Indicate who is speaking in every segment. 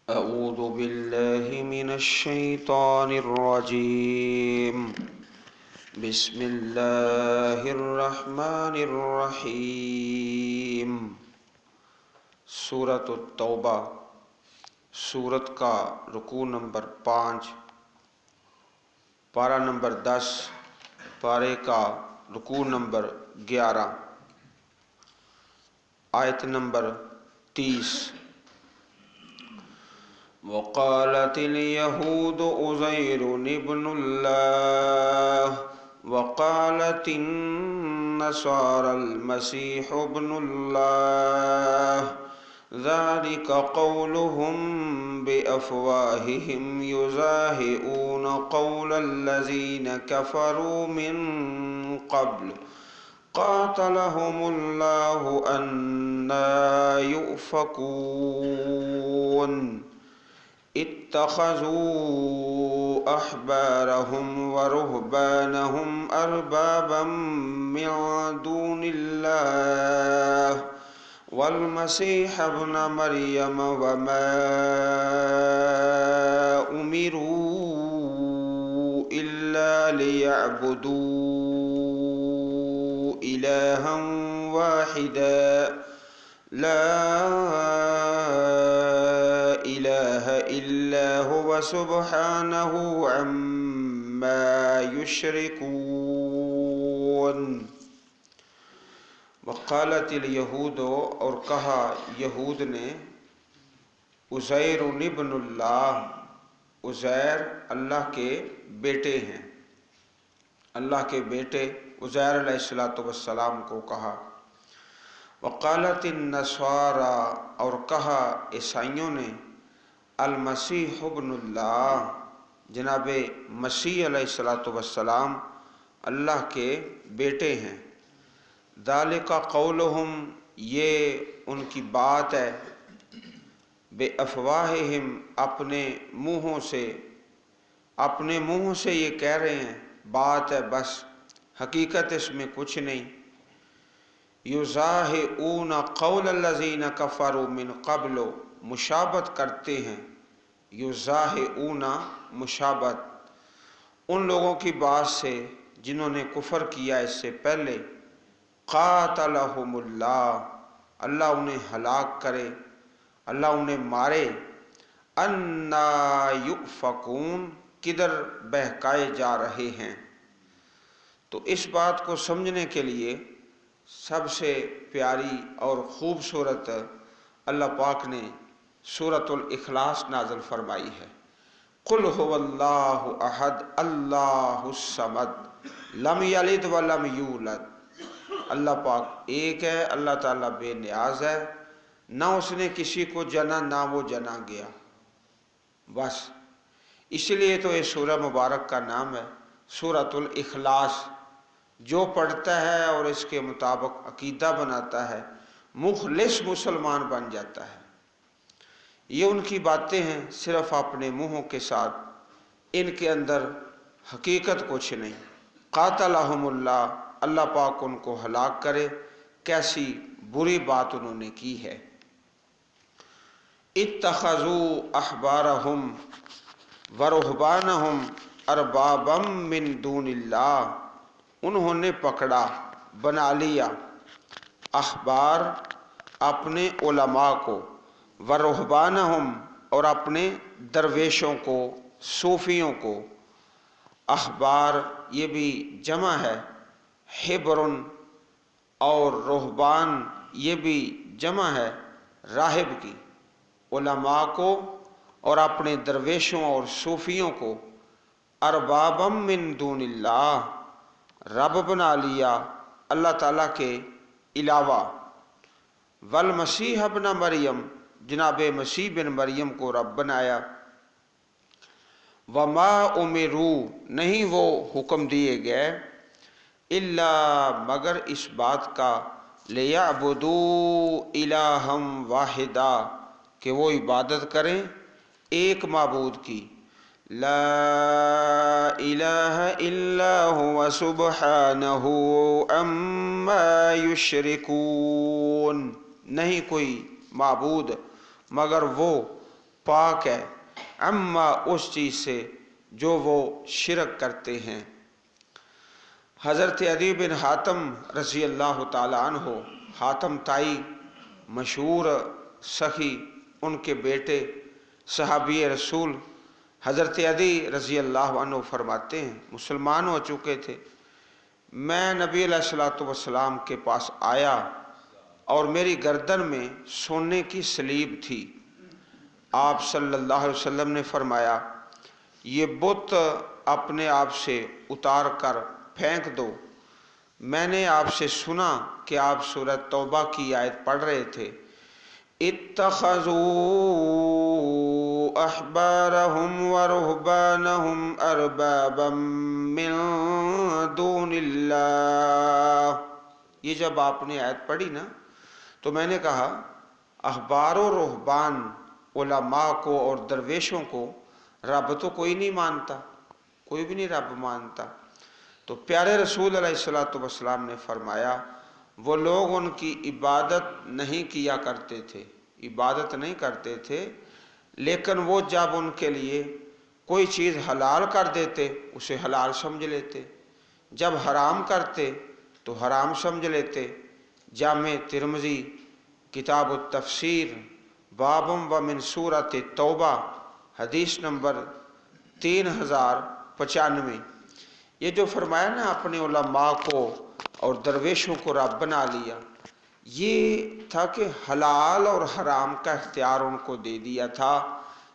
Speaker 1: أعوذ بالله من الشيطان الرجيم بسم الله الرحمن الرحیم۔ سورۃ التوبہ، سورت کا رکوع نمبر 5، پارہ نمبر 10، پارے کا رکوع نمبر 11، آیت نمبر 30۔ وقالت اليهود عزير ابن الله وقالت النصارى المسيح ابن الله ذلك قولهم بأفواههم يزاهئون قول الذين كفروا من قبل قاتلهم الله أنى يؤفكون اتخذوا أحبارهم ورهبانهم أربابا من دون الله والمسيح ابن مريم وما أمروا إلا ليعبدوا إلها واحدا لا إله إلا هو سبحانه عما يشركون۔ وقالت الیہود، اور کہا یہود نے، عزیر ابن اللہ، عزیر اللہ کے بیٹے ہیں، اللہ کے بیٹے عزیر علیہ السلام کو کہا۔ وقالت النصارى، اور کہا عیسائیوں نے، المسیح ابن اللہ، جناب مسیح علیہ السلام اللہ کے بیٹے ہیں۔ ذالک قولہم، یہ ان کی بات ہے، بے افواہہم، اپنے منہوں سے یہ کہہ رہے ہیں، بات ہے بس، حقیقت اس میں کچھ نہیں۔ یزاہئون قول الذین کفروا من قبل، مشابہت کرتے ہیں، یزاہئون مشابہت ان لوگوں کی بات سے جنہوں نے کفر کیا اس سے پہلے۔ قاتلہم اللہ، اللہ انہیں ہلاک کرے، اللہ انہیں مارے۔ انا یؤفکون، کدھر بہکائے جا رہے ہیں۔ تو اس بات کو سمجھنے کے لیے سب سے پیاری اور خوبصورت اللہ پاک نے سورۃ الاخلاص نازل فرمائی ہے۔ قل هو اللہ احد اللہ الصمد لم یلد ولم یولد۔ اللہ پاک ایک ہے، اللہ تعالیٰ بے نیاز ہے، نہ اس نے کسی کو جنا نہ وہ جنا گیا، بس اس لیے تو یہ سورہ مبارک کا نام ہے سورۃ الاخلاص۔ جو پڑھتا ہے اور اس کے مطابق عقیدہ بناتا ہے، مخلص مسلمان بن جاتا ہے۔ یہ ان کی باتیں ہیں صرف اپنے منہوں کے ساتھ، ان کے اندر حقیقت کچھ نہیں۔ قاتلہم اللہ، اللہ پاک ان کو ہلاک کرے، کیسی بری بات انہوں نے کی ہے۔ اتخذوا احبارہم ورہبانہم اربابا من دون اللہ، انہوں نے پکڑا، بنا لیا، احبار اپنے علماء کو، ورہبانہم اور اپنے درویشوں کو، صوفیوں کو۔ احبار یہ بھی جمع ہے حبرن، اور رہبان یہ بھی جمع ہے راہب کی۔ علماء کو اور اپنے درویشوں اور صوفیوں کو اربابا من دون اللہ، رب بنا لیا اللہ تعالیٰ کے علاوہ۔ والمسیح ابن مریم، جناب مسیح بن مریم کو رب بنایا۔ وما امروا، نہیں وہ حکم دیے گئے، الا مگر اس بات کا، لیعبدوا الہا واحدا، کہ وہ عبادت کریں ایک معبود کی، لا الہ الا هو سبحانہ عما یشرکون، نہیں کوئی معبود مگر وہ पाक है, अम्मा उस चीज़ से जो वो शिरक करते हैं। हज़रत अदी बिन हातम रज़ी अल्लाह ताला अन्हो, हातम ताई मशहूर सखी, उनके बेटे सहाबी रसूल हज़रत अदी रज़ी अल्लाह अन्हु फरमाते हैं, मुसलमान हो चुके थे। मैं नबी अलैहिस्सलातु वस्सलाम के पास आया और मेरी गर्दन में सोने की सलीब थी। आप सल्लल्लाहु अलैहि वसल्लम ने फरमाया, ये बुत अपने आप से उतार कर फेंक दो। मैंने आपसे सुना कि आप सूरह तौबा की आयत पढ़ रहे थे, इत्तखज़ू अहबारहुम व रुहबानहुम अरबाबम मिन दूनिल्लाह। ये जब आपने आयत पढ़ी ना, तो मैंने कहा अहबार और रुहबान, उलमा को और दरवेशों को रब तो कोई नहीं मानता, कोई भी नहीं रब मानता। तो प्यारे रसूल अलैहिस्सलातु वस्सलाम ने फरमाया, वो लोग उनकी इबादत नहीं किया करते थे, इबादत नहीं करते थे, लेकिन वो जब उनके लिए कोई चीज़ हलाल कर देते उसे हलाल समझ लेते, जब हराम करते तो हराम समझ लेते। जामे तिरमिज़ी किताब तफसीर बाबम व मिन सूरत तौबा हदीस नंबर 3095। ये जो फरमाया ना, अपने उलमा को और दरवेशों को रब बना लिया, ये था कि हलाल और हराम का इख्तियार उनको दे दिया था।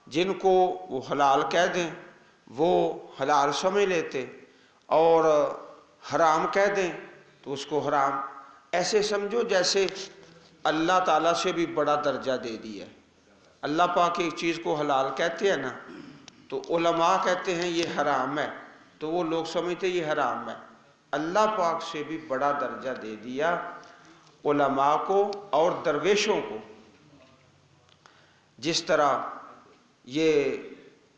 Speaker 1: जिनको वो हलाल कह दें वो हलाल समझ लेते, और हराम कह दें तो उसको हराम। ऐसे समझो जैसे अल्लाह ताला से भी बड़ा दर्जा दे दिया है। अल्लाह पाक एक चीज़ को हलाल कहते हैं ना, तो उलमा कहते हैं ये हराम है, तो वो लोग समझते ये हराम है। अल्लाह पाक से भी बड़ा दर्जा दे दिया उलमा को और दरवेशों को। जिस तरह ये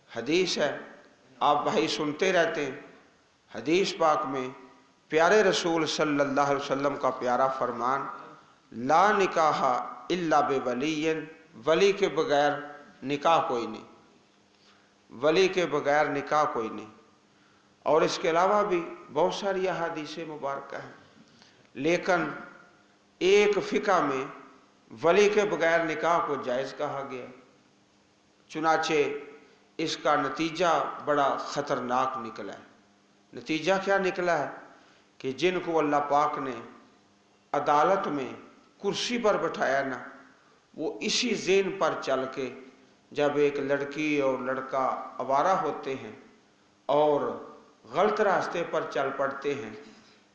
Speaker 1: हदीस है, आप भाई सुनते रहते हैं, हदीस पाक में प्यारे रसूल सल्लल्लाहु अलैहि वसल्लम का प्यारा फरमान, ला निकाहा इल्ला बेवलियन, वली के बगैर निकाह कोई नहीं, वली के बगैर निकाह कोई नहीं। और इसके अलावा भी बहुत सारी अहादीसें मुबारक हैं, लेकिन एक फ़िक़ा में वली के बगैर निकाह को जायज़ कहा गया। चुनाचे इसका नतीजा बड़ा ख़तरनाक निकला है। नतीजा क्या निकला है कि जिनको अल्लाह पाक ने अदालत में कुर्सी पर बैठाया ना, वो इसी ज़ेन पर चल के, जब एक लड़की और लड़का आवारा होते हैं और गलत रास्ते पर चल पड़ते हैं,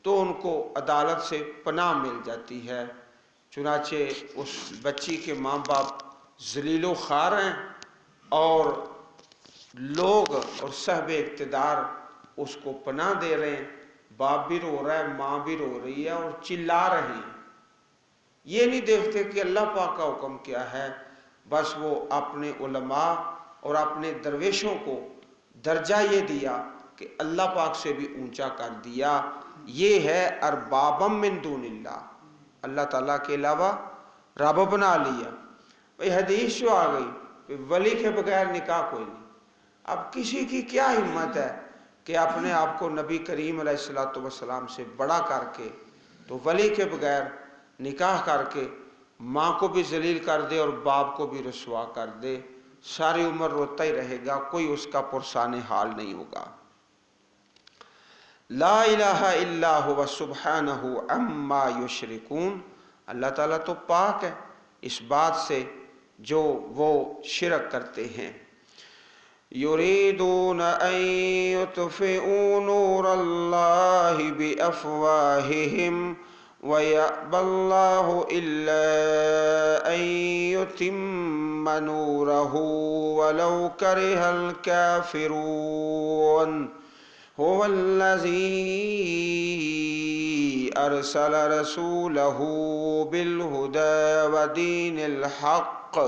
Speaker 1: तो उनको अदालत से पनाह मिल जाती है। चुनाचे उस बच्ची के माँ बाप ज़लीलो ख़ार हैं और लोग और साहब इक़्तिदार उसको पनाह दे रहे हैं। बाप भी रो रहा है, माँ भी रो रही है और चिल्ला रहे हैं। ये नहीं देखते कि अल्लाह पाक का हुक्म क्या है, बस वो अपने उलमा और अपने दरवेशों को दर्जा ये दिया कि अल्लाह पाक से भी ऊंचा कर दिया। ये है अरबाबम मिन दूनिल्लाह, अल्लाह ताला के अलावा रब बना लिया। भाई हदीस जो आ गई, वली के बगैर निकाह कोई नहीं। अब किसी की क्या हिम्मत है कि अपने आप को नबी करीम अलैहिस्सलातु वस्सलाम से बड़ा करके, तो वली के बगैर निकाह करके माँ को भी जलील कर दे और बाप को भी रुसवा कर दे, सारी उम्र रोता ही रहेगा, कोई उसका पुरसाने हाल नहीं होगा। ला इलाहा इल्ला हुवा सुब्हानहु अम्मा युशरिकून, अल्लाह ताला तो पाक है इस बात से जो वो शिरक करते हैं। युरीदून अन युत्फिऊ नूरल्लाहि बिअफ़वाहिहिम व यअबल्लाहु इल्ला अन युतिम्म नूरहु वलौ करिहल काफ़िरून। हुवल्लज़ी अरसल रसूलहु बिलहुदा व दीनिल हक़्क़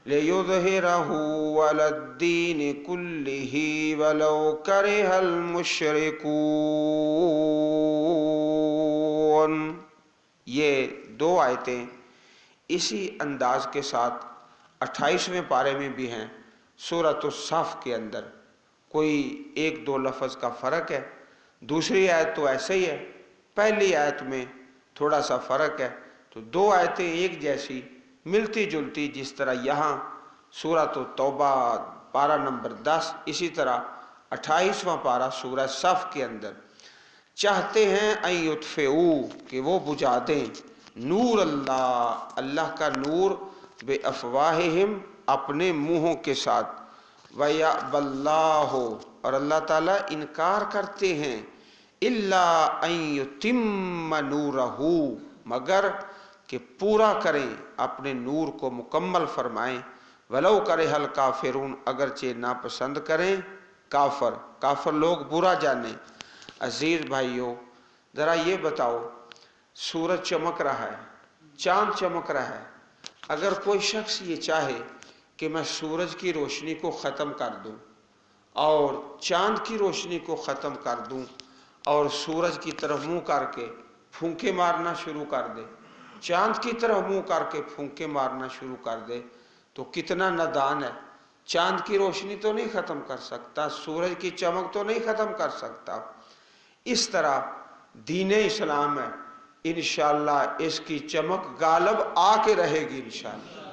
Speaker 1: लियुज़हिरहु अलद्दीन कुल्लिही वलौ करिहल मुशरिकून। ये दो आयतें इसी अंदाज के साथ 28वें पारे में भी हैं, सूरत उस-सफ के अंदर कोई एक दो लफ्ज़ का फ़र्क है। दूसरी आयत तो ऐसे ही है, पहली आयत में थोड़ा सा फ़र्क है। तो दो आयतें एक जैसी मिलती जुलती, जिस तरह यहाँ सूरत तौबा पारा नंबर 10, इसी तरह 28वां पारा सूरत सफ के अंदर चाहते हैं अयुतफ़ेऊ कि वो बुझा दें नूर अल्लाह, अल्लाह का नूर, बे अफ़वाहिहिम अपने मुँहों के साथ, वयअबल्लाहु और अल्लाह ताला इनकार करते हैं, इल्ला अन युतिम्म नूरहू मगर कि पूरा करें अपने नूर को, मुकम्मल फरमाएं, वलौ करिहल काफिरून अगरचे नापसंद करें काफर, काफर लोग बुरा जाने। अजीज भाइयों, ज़रा ये बताओ, सूरज चमक रहा है, चांद चमक रहा है, अगर कोई शख्स ये चाहे कि मैं सूरज की रोशनी को ख़त्म कर दूं और चांद की रोशनी को ख़त्म कर दूं और सूरज की तरफ मुंह करके फूंके मारना शुरू कर दे, चांद की तरफ मुंह करके फूंके मारना शुरू कर दे, तो कितना नादान है। चांद की रोशनी तो नहीं ख़त्म कर सकता, सूरज की चमक तो नहीं ख़त्म कर सकता। इस तरह दीन इस्लाम है, इंशाअल्लाह इसकी चमक गालब आके रहेगी इंशाअल्लाह।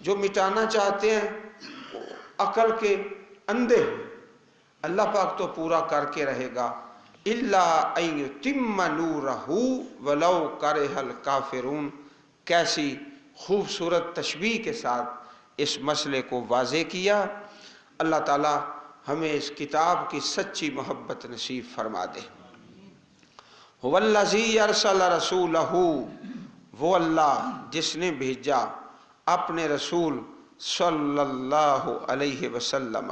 Speaker 1: जो मिटाना चाहते हैं अकल के अंधे हैं, अल्लाह पाक तो पूरा करके रहेगा। इल्ला अन युतिम्म नूरहू वलौ करिहल काफिरून। कैसी खूबसूरत तशबीह के साथ इस मसले को वाज़े किया। अल्लाह ताला हमें इस किताब की सच्ची मोहब्बत नसीब फरमा दे। हुवल्लज़ी अरसल रसूलहू, वो अल्लाह जिसने भेजा अपने रसूल सल्लल्लाहु अलैहि वसल्लम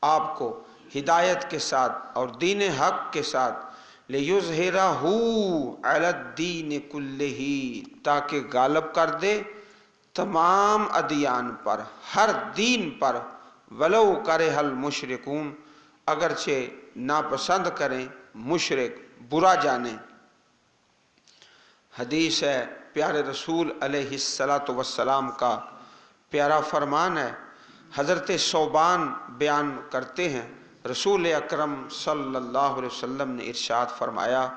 Speaker 1: आपको हिदायत के साथ और दीन हक के साथ, लियुज़हिरहू अलद्दीन कुल्लिही ताकि गालब कर दे तमाम अदियान पर, हर दीन पर, वलौ करिहल मुशरिकून अगरचे नापसंद करें मुशरिक, बुरा जाने। हदीस है, प्यारे रसूल अलैहिस्सलातु वस्सलाम का प्यारा फरमान है। हज़रत सौबान बयान करते हैं, रसूल अकरम सल्लल्लाहु अलैहि वसल्लम ने इरशाद फरमाया,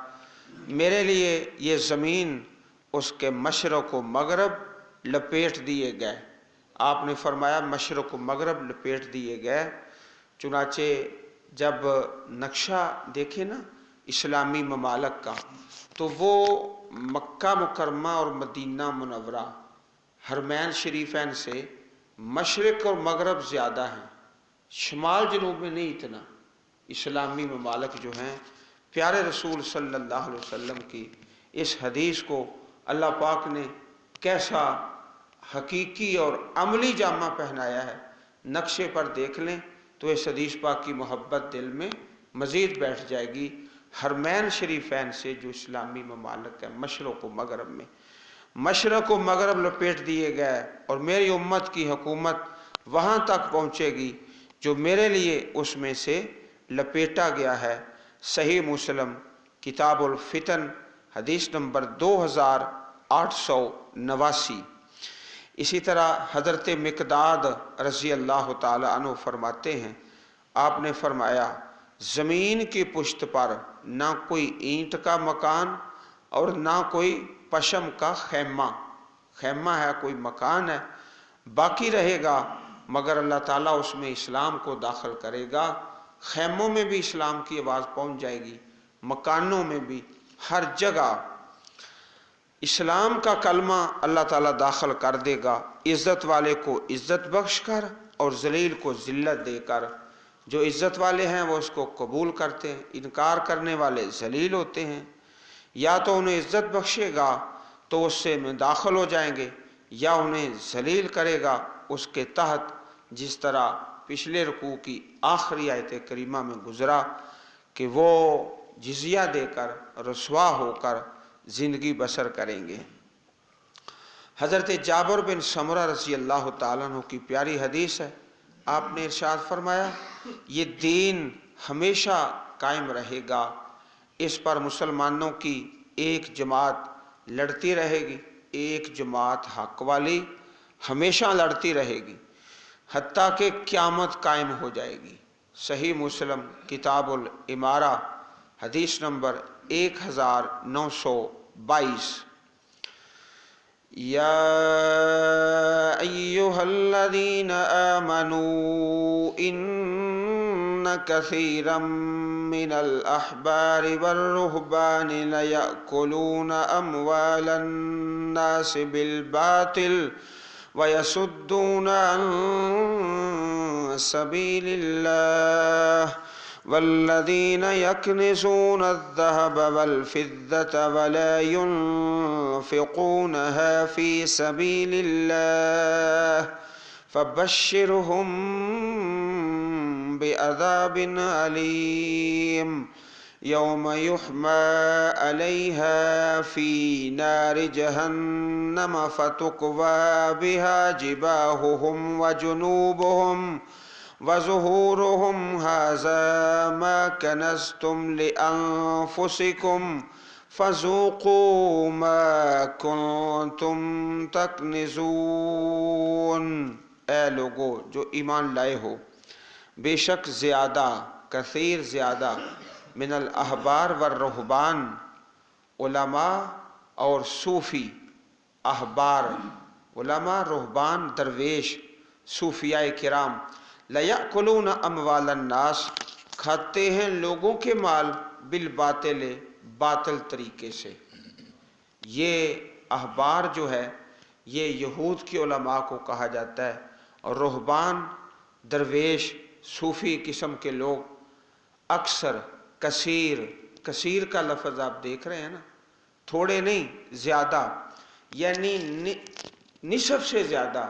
Speaker 1: मेरे लिए ये ज़मीन उसके मशरक़ व मगरब लपेट दिए गए। आपने फरमाया मशरक़ व मगरब लपेट दिए गए। चुनाचे जब नक्शा देखे ना इस्लामी ममालक का, तो वो मक्का मुकरमा और मदीना मुनव्वरा हरमैन शरीफैन से मशरक़ और मगरब ज़्यादा हैं, शुमाल जनूब में नहीं इतना। इस्लामी ममालक जो हैं, प्यारे रसूल सल्लल्लाहु अलैहि वसल्लम की इस हदीस को अल्लाह पाक ने कैसा हकीकी और अमली जामा पहनाया है, नक्शे पर देख लें तो इस हदीस पाक की मोहब्बत दिल में मज़ीद बैठ जाएगी। हरमैन शरीफैन से जो इस्लामी ममालक है मशरक़ व मगरब में, मशरक़ व मगरब लपेट दिए गए और मेरी उम्मत की हुकूमत वहाँ तक पहुँचेगी जो मेरे लिए उसमें से लपेटा गया है। सही मुस्लिम किताबुल फितन हदीस नंबर 2889। इसी तरह हज़रत मिक़दाद रज़ी अल्लाह ताला अन्हु फरमाते हैं, आपने फरमाया ज़मीन की पुश्त पर ना कोई ईंट का मकान और ना कोई पशम का खैमा, खैमा है कोई मकान है, बाकी रहेगा, मगर अल्लाह ताला उसमें इस्लाम को दाखिल करेगा। खैमों में भी इस्लाम की आवाज़ पहुँच जाएगी, मकानों में भी, हर जगह इस्लाम का कलमा अल्लाह ताला दाखिल कर देगा। इज़्ज़त वाले को इज़्ज़त बख्श कर और ज़लील को ज़िल्लत देकर। जो इज़्ज़त वाले हैं वो उसको कबूल करते हैं, इनकार करने वाले ज़लील होते हैं। या तो उन्हें इज़्ज़त बख्शेगा तो उससे में दाखिल हो जाएंगे, या उन्हें ज़लील करेगा उसके तहत, जिस तरह पिछले रुकू की आखिरी आयत करीमा में गुजरा कि वो जिज़िया देकर रसवा होकर ज़िंदगी बसर करेंगे। हज़रत जाबिर बिन समरा रज़ी अल्लाह ताला अन्हु की प्यारी हदीस है, आपने इरशाद फरमाया ये दीन हमेशा कायम रहेगा, इस पर मुसलमानों की एक जमात लड़ती रहेगी, एक जमात हक वाली ہمیشہ لڑتی رہے گی حتیٰ کہ قیامت قائم ہو جائے گی۔ صحیح مسلم کتاب الامارہ حدیث نمبر 1922۔ یا ایہا الذین آمنوا ان کثیرا من الاحبار والرہبان لیأکلون اموال الناس بالباطل وَيَصُدُّونَ عَن سَبِيلِ اللَّهِ وَالَّذِينَ يَكْنِزُونَ الذَّهَبَ وَالْفِضَّةَ وَلَا يُنْفِقُونَهَا فِي سَبِيلِ اللَّهِ فَبَشِّرْهُم بِعَذَابٍ أَلِيمٍ یوم یحمى علیہا فی نار جہنم فتقوی بہا جباہہم وجنوبہم وظہورہم ھذا ما کنزتم لانفسکم فذوقوا ما کنتم تکنزون۔ اے لوگو جو ایمان لائے ہو، بے شک زیادہ کثیر زیادہ من الاحبار والرہبان علماء اور صوفی، احبار علماء، رہبان درویش، صوفیاء کرام، لیأکلون اموال الناس کھاتے ہیں لوگوں کے مال بالباطل باطل طریقے سے۔ یہ احبار جو ہے یہ یہود کے علماء کو کہا جاتا ہے، اور رہبان درویش صوفی قسم کے لوگ اکثر کثیر کا لفظ آپ دیکھ رہے ہیں نا، تھوڑے نہیں زیادہ، یعنی نصف سے زیادہ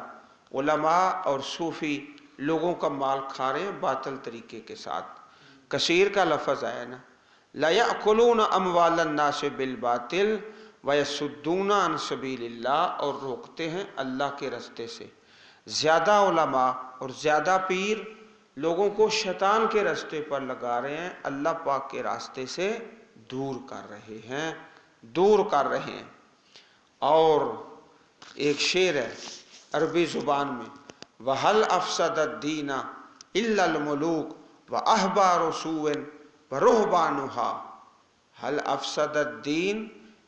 Speaker 1: علماء اور صوفی لوگوں کا مال کھا رہے ہیں باطل طریقے کے ساتھ۔ کثیر کا لفظ آیا نا، لا یأکلون اموال الناس بالباطل ویصدون عن سبیل اللہ، اور روکتے ہیں اللہ کے راستے سے۔ زیادہ علماء اور زیادہ پیر لوگوں کو شیطان کے راستے پر لگا رہے ہیں، اللہ پاک کے راستے سے دور کر رہے ہیں۔ اور ایک شعر ہے عربی زبان میں، وَهَلْ أَفْسَدَ الدِّينَ إِلَّا الْمُلُوكُ وَأَحْبَارُ سُوءٍ وَرُهْبَانُهَا۔ هَلْ أَفْسَدَ الدِّينَ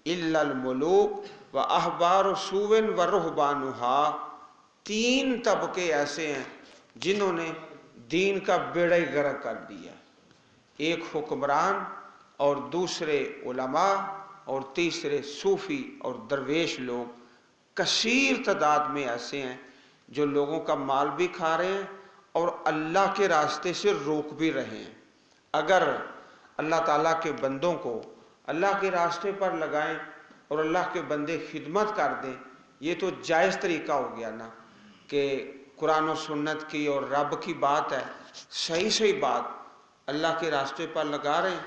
Speaker 1: إِلَّا الْمُلُوكُ وَأَحْبَارُ سُوءٍ وَرُهْبَانُهَا۔ تین طبقے ایسے ہیں جنہوں نے دین کا بیڑا ہی غرق کر دیا، ایک حکمران اور دوسرے علماء اور تیسرے صوفی اور درویش لوگ۔ کثیر تعداد میں ایسے ہیں جو لوگوں کا مال بھی کھا رہے ہیں اور اللہ کے راستے سے روک بھی رہے ہیں۔ اگر اللہ تعالیٰ کے بندوں کو اللہ کے راستے پر لگائیں اور اللہ کے بندے خدمت کر دیں، یہ تو جائز طریقہ ہو گیا نا، کہ قرآن و سنت کی اور رب کی بات ہے، صحیح بات اللہ کے راستے پر لگا رہے ہیں،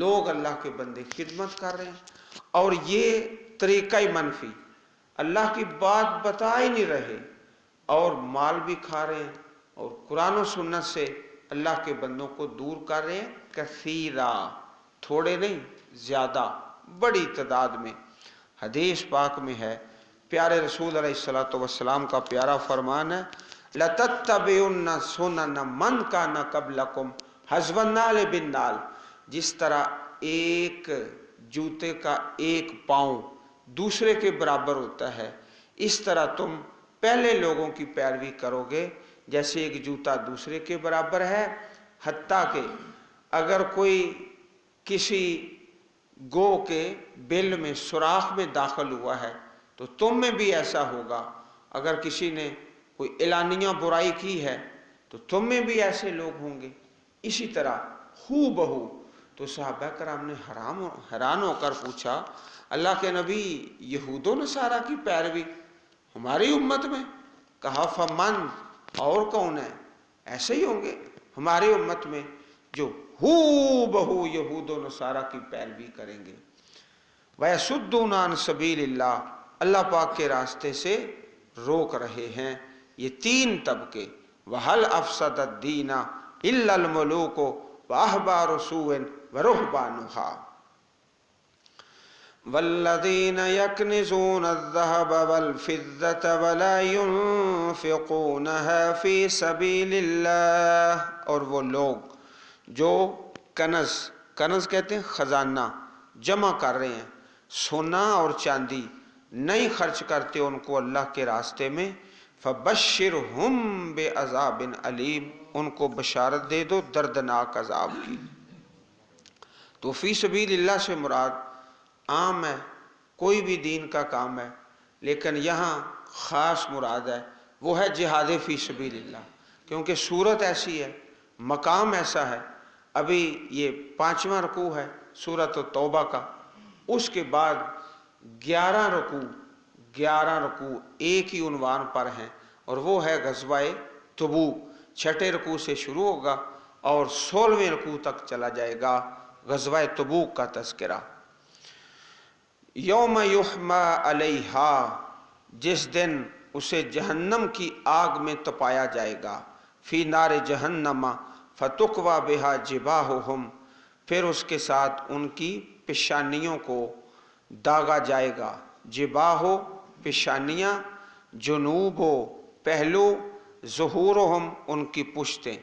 Speaker 1: لوگ اللہ کے بندے خدمت کر رہے ہیں، اور یہ طریقہ ہی منفی، اللہ کی بات بتا ہی نہیں رہے اور مال بھی کھا رہے ہیں اور قرآن و سنت سے اللہ کے بندوں کو دور کر رہے ہیں۔ کثیرہ، تھوڑے نہیں زیادہ، بڑی تعداد میں۔ حدیث پاک میں ہے، پیارے رسول علیہ السلام کا پیارا فرمان ہے، لَتَتَّبِعُنَّ سُنَنَ مَنْ كَانَ قَبْلَكُمْ حَذْوَ النَّعْلِ بِالنَّعْلِ۔ جس طرح ایک جوتے کا ایک پاؤں دوسرے کے برابر ہوتا ہے، اس طرح تم پہلے لوگوں کی پیروی کرو گے جیسے ایک جوتا دوسرے کے برابر ہے۔ حتیٰ کہ اگر کوئی کسی گو کے بل میں سوراخ میں داخل ہوا ہے تو تم میں بھی ایسا ہوگا، اگر کسی نے کوئی اعلانیہ برائی کی ہے تو تم میں بھی ایسے لوگ ہوں گے۔ اسی طرح ہو بہو۔ تو صحابہ کرام نے حیران ہو کر پوچھا، اللہ کے نبی یہود و نصارہ کی پیروی ہماری امت میں؟ کہا فمن، اور کون ہے؟ ایسے ہی ہوں گے ہماری امت میں جو ہو بہو یہود و نصارہ کی پیروی کریں گے۔ وَيَصُدُّونَ عَن سَبِيلِ اللَّهِ، اللہ پاک کے راستے سے روک رہے ہیں۔ یہ تین طبقے، وَهَلْ أَفْسَدَ الدِّينَ إِلَّا الْمُلُوكُ وَأَحْبَارُ سُوءٍ وَرُهْبَانُهَا۔ वल्लज़ीन यक्निज़ून अज़्ज़हब वल-फ़िद्दत वला युनफ़िक़ूनहा फ़ी सबीलिल्लाह, और वो लोग जो कनज़ कहते हैं खजाना जमा कर रहे हैं, सोना और चांदी नहीं खर्च करते उनको अल्लाह के रास्ते में, फ़बश्शिरहुम बिअज़ाबिन अलीम, उनको बशारत दे दो दर्दनाक अजाब की। तो फ़ी सबीलिल्लाह से मुराद आम है, कोई भी दीन का काम है, लेकिन यहाँ ख़ास मुराद है, वो है जिहाद फ़ी सबीलिल्लाह, क्योंकि सूरत ऐसी है, मकाम ऐसा है। अभी ये 5वां रुकू है सूरत तौबा का, उसके बाद 11 रुकू एक ही उन्वान पर हैं, और वो है ग़ज़वाए तबूक। 6ठे रुकू से शुरू होगा और 16वें रुकू तक चला जाएगा ग़ज़वाए तबूक का तज़किरा। यौम युहमा अलैहा, जिस दिन उसे जहन्नम की आग में तपाया जाएगा, फी नारे जहन्नमा फतुकवा बिहा जिबाहुहुम, फिर उसके साथ उनकी पेशानियों को दागा जाएगा। जिबाहो पेशानियाँ, जुनूबो पहलू, ज़ुहूरुहुम उनकी पुश्तें।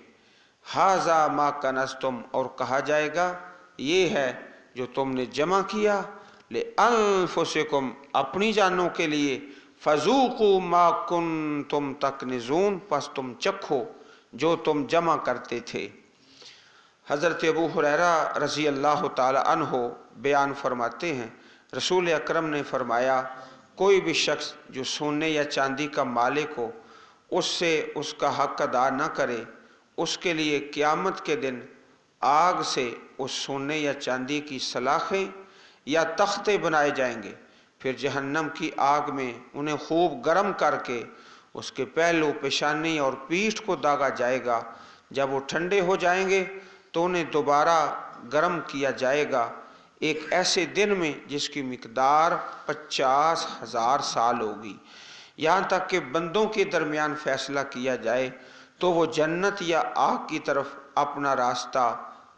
Speaker 1: हाजा मा कनस्तुम, और कहा जाएगा ये है जो तुमने जमा किया, ले अनफुसिकुम अपनी जानों के लिए, फजूकू मा कुंतुम तकनिजून, पस तुम चखो जो तुम जमा करते थे। हज़रत अबू हुरैरा रज़ी अल्लाह ताला अन्हो बयान फरमाते हैं, रसूल अकरम ने फरमाया, कोई भी शख्स जो सोने या चांदी का मालिक हो, उससे उसका हक अदा न करे, उसके लिए क़यामत के दिन आग से उस सोने या चांदी की सलाखें या तख्ते बनाए जाएंगे, फिर जहन्नम की आग में उन्हें खूब गर्म करके उसके पहलू, पेशानी और पीठ को दागा जाएगा। जब वो ठंडे हो जाएंगे तो उन्हें दोबारा गर्म किया जाएगा, एक ऐसे दिन में जिसकी मिकदार 50,000 साल होगी। यहाँ तक कि बंदों के दरमियान फैसला किया जाए तो वो जन्नत या आग की तरफ अपना रास्ता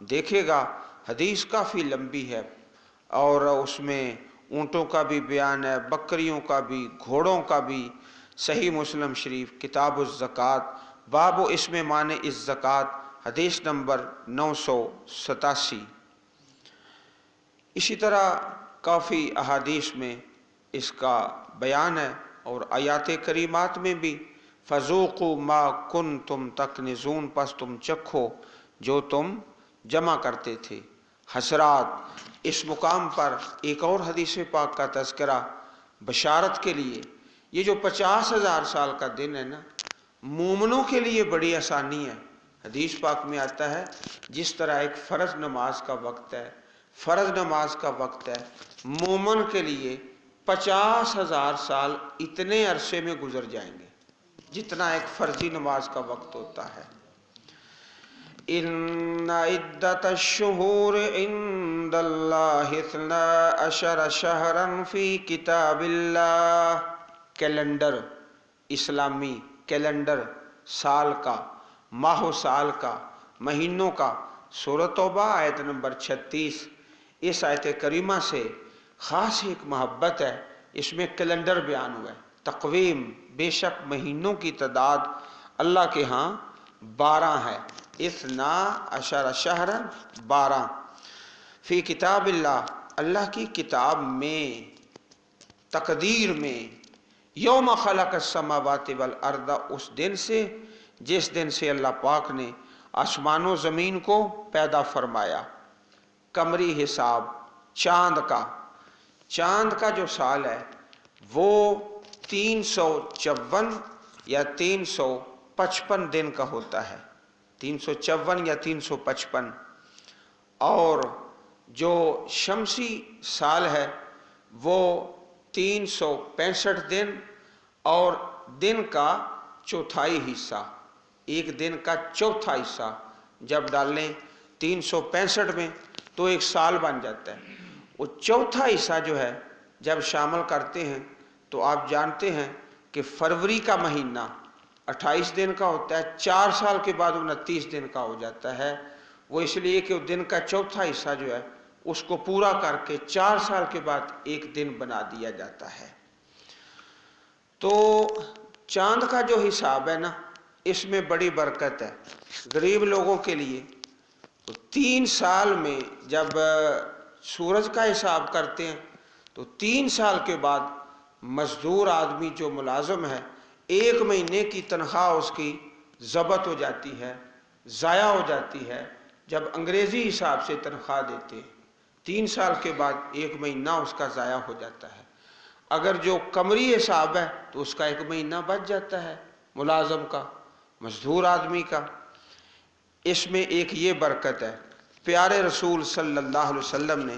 Speaker 1: देखेगा। हदीस काफ़ी लंबी है और उसमें ऊँटों का भी बयान है, बकरियों का भी, घोड़ों का भी। सही मुस्लिम शरीफ किताबुज़ ज़कात, बाबो इसमें माने इस ज़कात, हदीस नंबर 987। इसी तरह काफ़ी अहादीस में इसका बयान है और आयात करीमात में भी, फ़ज़ूक़ू मा कुंतुम तकनिज़ून, पस तुम चखो जो तुम जमा करते थे। हसरात, इस मुकाम पर एक और हदीस पाक का तज़किरा बशारत के लिए। ये जो 50,000 साल का दिन है ना, मोमनों के लिए बड़ी आसानी है। हदीस पाक में आता है, जिस तरह एक फ़र्ज़ नमाज का वक्त है, फ़र्ज़ नमाज का वक्त है, मोमन के लिए 50,000 साल इतने अरसे में गुजर जाएंगे जितना एक फ़र्जी नमाज का वक्त होता है। इन्ना इद्दतश्शुहूर इंदल्लाहि इस्ना अशर शहरन फ़ी किताबिल्लाह, कैलेंडर, इस्लामी कैलेंडर साल का, माह साल का, महीनों का। सूरत तौबा आयत नंबर 36। इस आयत करीमा से ख़ास एक मोहब्बत है, इसमें कैलेंडर बयान हुआ है, तक़वीम। बेशक महीनों की तादाद अल्लाह के यहाँ 12 है, इस्ना अशर शहरन 12, फ़ी किताबिल्लाह, अल्लाह की किताब में, तकदीर में। यौम खलक़स समावाति वल अर्द, उस दिन से जिस दिन से अल्लाह पाक ने आसमानों ज़मीन को पैदा फरमाया। कमरी हिसाब, चाँद का जो साल है वो 354 या 355 दिन का होता है, 354 या 355। और जो शमसी साल है वो 365 दिन, और दिन का चौथाई हिस्सा, एक दिन का चौथा हिस्सा जब डालें 365 में तो एक साल बन जाता है। वो चौथा हिस्सा जो है जब शामिल करते हैं तो आप जानते हैं कि फरवरी का महीना 28 दिन का होता है, 4 साल के बाद 29 दिन का हो जाता है। वो इसलिए कि दिन का चौथा हिस्सा जो है اس کو پورا کر کے 4 سال کے بعد ایک دن بنا دیا جاتا ہے۔ تو چاند کا جو حساب ہے نا، اس میں بڑی برکت ہے غریب لوگوں کے لیے۔ تو 3 سال میں جب سورج کا حساب کرتے ہیں تو 3 سال کے بعد مزدور آدمی جو ملازم ہے 1 مہینے کی تنخواہ اس کی ضبط ہو جاتی ہے، ضائع ہو جاتی ہے۔ جب انگریزی حساب سے تنخواہ دیتے ہیں 3 سال کے بعد 1 مہینہ اس کا ضائع ہو جاتا ہے۔ اگر جو قمری حساب ہے تو اس کا 1 مہینہ بچ جاتا ہے ملازم کا، مزدور آدمی کا۔ اس میں ایک یہ برکت ہے، پیارے رسول صلی اللہ علیہ وسلم نے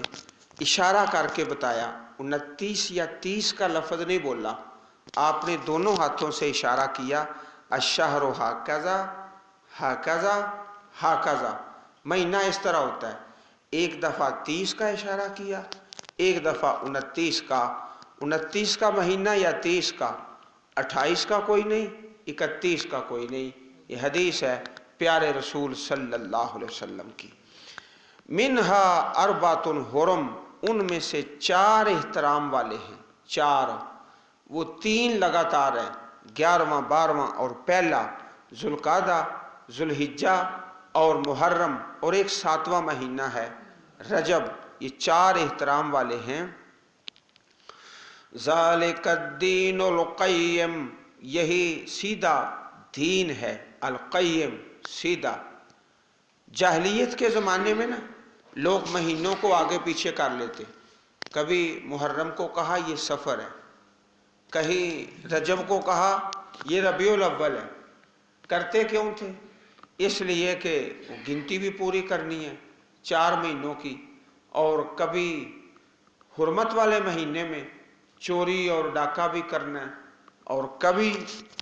Speaker 1: اشارہ کر کے بتایا، 29 یا 30 کا لفظ نہیں بولا، آپ نے دونوں ہاتھوں سے اشارہ کیا، الشہر ہاکذا ہاکذا ہاکذا، مہینہ اس طرح ہوتا ہے۔ ایک دفعہ 30 کا اشارہ کیا، ایک دفعہ 29 کا۔ 29 کا مہینہ یا 30 کا، 28 کا کوئی نہیں، 31 کا کوئی نہیں۔ یہ حدیث ہے پیارے رسول صلی اللہ علیہ وسلم کی۔ منہا اربعۃ حرم، ان میں سے 4 احترام والے ہیں، 4، وہ 3 لگاتار ہیں، 11واں 12واں اور پہلا، ذوالقعدہ، ذوالحجہ اور محرم، اور ایک 7واں مہینہ ہے رجب۔ یہ 4 احترام والے ہیں۔ ذالک الدین القیم، یہی سیدھا دین ہے، القیم، سیدھا۔ جاہلیت کے زمانے میں نا لوگ مہینوں کو آگے پیچھے کر لیتے، کبھی محرم کو کہا یہ سفر ہے، کہیں رجب کو کہا یہ ربیع الاول ہے۔ کرتے کیوں تھے؟ اس لیے کہ گنتی بھی پوری کرنی ہے 4 مہینوں کی، اور کبھی حرمت والے مہینے میں چوری اور ڈاکہ بھی کرنا ہے، اور کبھی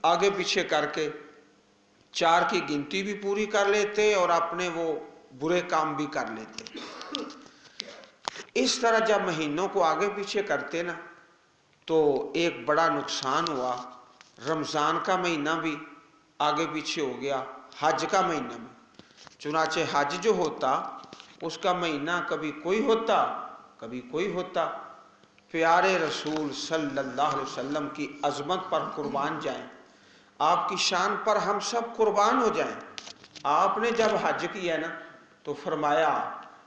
Speaker 1: آگے پیچھے کر کے 4 کی گنتی بھی پوری کر لیتے اور اپنے وہ برے کام بھی کر لیتے۔ اس طرح جب مہینوں کو آگے پیچھے کرتے نا تو ایک بڑا نقصان ہوا، رمضان کا مہینہ بھی آگے پیچھے ہو گیا حج کا مہینہ میں۔ چنانچہ حج جو ہوتا اس کا مہینہ کبھی کوئی ہوتا کبھی کوئی ہوتا۔ پیارے رسول صلی اللہ علیہ وسلم کی عظمت پر قربان جائیں، آپ کی شان پر ہم سب قربان ہو جائیں۔ آپ نے جب حج کیا نا تو فرمایا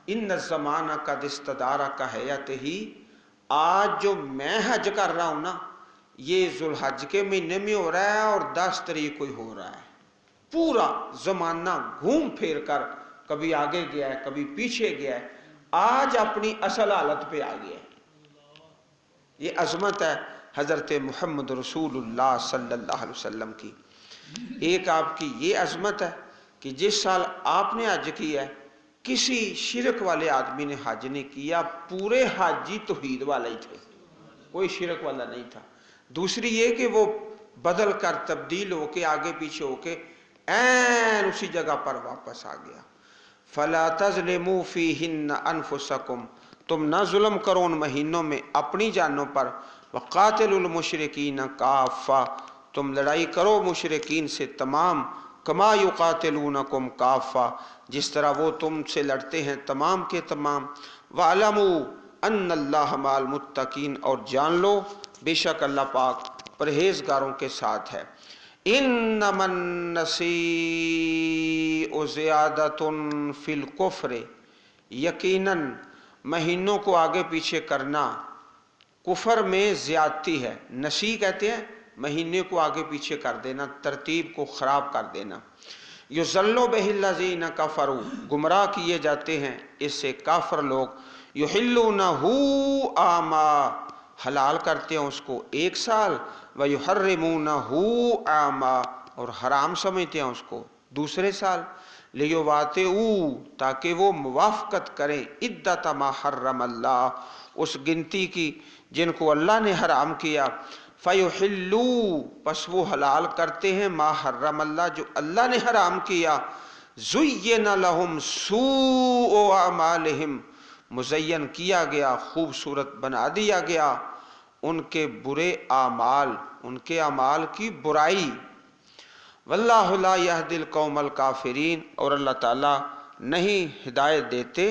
Speaker 1: ان الزمان قد استدار کہیتہ، آج جو میں حج کر رہا ہوں نا یہ ذوالحج کے مہینے میں ہو رہا ہے اور 10 تاریخ کو ہی ہو رہا ہے۔ پورا زمانہ گھوم پھیر کر کبھی آگے گیا ہے کبھی پیچھے گیا ہے، آج اپنی اصل حالت پہ آ گیا ہے۔ یہ عظمت ہے حضرت محمد رسول اللہ صلی اللہ علیہ وسلم کی۔ ایک آپ کی یہ عظمت ہے کہ جس سال آپ نے حج کیا ہے کسی شرک والے آدمی نے حج نہیں کیا، پورے حاجی توحید والا ہی تھے، کوئی شرک والا نہیں تھا۔ دوسری یہ کہ وہ بدل کر تبدیل ہو کے آگے پیچھے ہو کے این اسی جگہ پر واپس آ گیا۔ فَلَا تَظْلِمُوا فِيهِنَّ أَنفُسَكُمْ، تم نہ ظلم کرو ان مہینوں میں اپنی جانوں پر۔ وَقَاتِلُوا الْمُشْرِكِينَ كَافَّةً، تم لڑائی کرو مشرکین سے تمام، کما یقاتلونکم کافہ، جس طرح وہ تم سے لڑتے ہیں تمام کے تمام۔ وَعْلَمُوا أَنَّ اللَّهَ مَعَ الْمُتَّقِينَ، اور جان لو بے شک اللہ پاک پرہیزگاروں کے ساتھ ہے۔ انما النسیء زیادۃ فی الکفر، یقیناً مہینوں کو آگے پیچھے کرنا کفر میں زیادتی ہے۔ نسی کہتے ہیں مہینے کو آگے پیچھے کر دینا، ترتیب کو خراب کر دینا۔ یضل بہ الذین کفروا، گمراہ کیے جاتے ہیں اس سے کافر لوگ۔ یحلونہ عاما، حلال کرتے ہیں اس کو 1 سال، وَيُحَرِّمُونَهُ عَامًا، اور حرام سمجھتے ہیں اس کو دوسرے سال۔ لِيُوَاطِئُوا، تاکہ وہ موافقت کریں، عدۃ ما حرم اللہ، اس گنتی کی جن کو اللہ نے حرام کیا۔ فَيُحِلُّوا، پس وہ حلال کرتے ہیں، ما حرم اللہ، جو اللہ نے حرام کیا۔ زُيِّنَ لَهُمْ سُوءُ أَعْمَالِهِمْ، مزین کیا گیا، خوبصورت بنا دیا گیا ان کے برے اعمال، ان کے اعمال کی برائی۔ واللہ لا یہدی القوم الکافرین، اور اللہ تعالیٰ نہیں ہدایت دیتے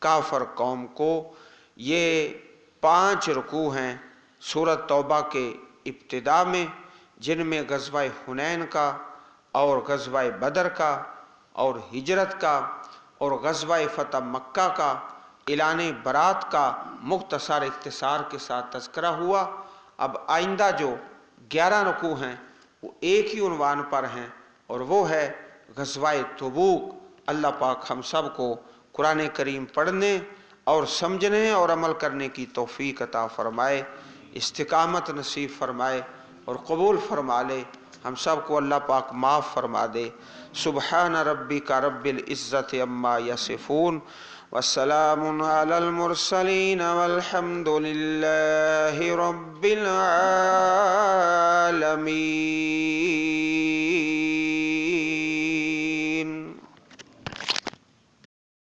Speaker 1: काफर कौम को। ये 5 रुकू हैं सूरत तौबा के इब्तिदा में, जिनमें ग़ज़वा हुनैन का और ग़ज़वा बदर का और हिजरत का और ग़ज़वा फ़तह मक्का का ऐलान बरात का मुख्तसर इख्तिसार के साथ तज़किरा हुआ। अब आइंदा जो 11 रुकू हैं वो एक ही उन्वान पर हैं और वो है ग़ज़वा तबूक। अल्लाह पाक हम सब को कुरान करीम पढ़ने और समझने और अमल करने की तौफीक अता फ़रमाए, इस्तिकामत नसीब फ़रमाए और कबूल फ़रमा ले। हम सब को अल्लाह पाक माफ़ फ़रमा दे। सुबहान रब्बिका रब्बिल इज़्ज़ति अम्मा यसिफ़ून वस्सलामुन अलल मुरसलीन वल्हम्दुलिल्लाहि रब्बिल आलमीन।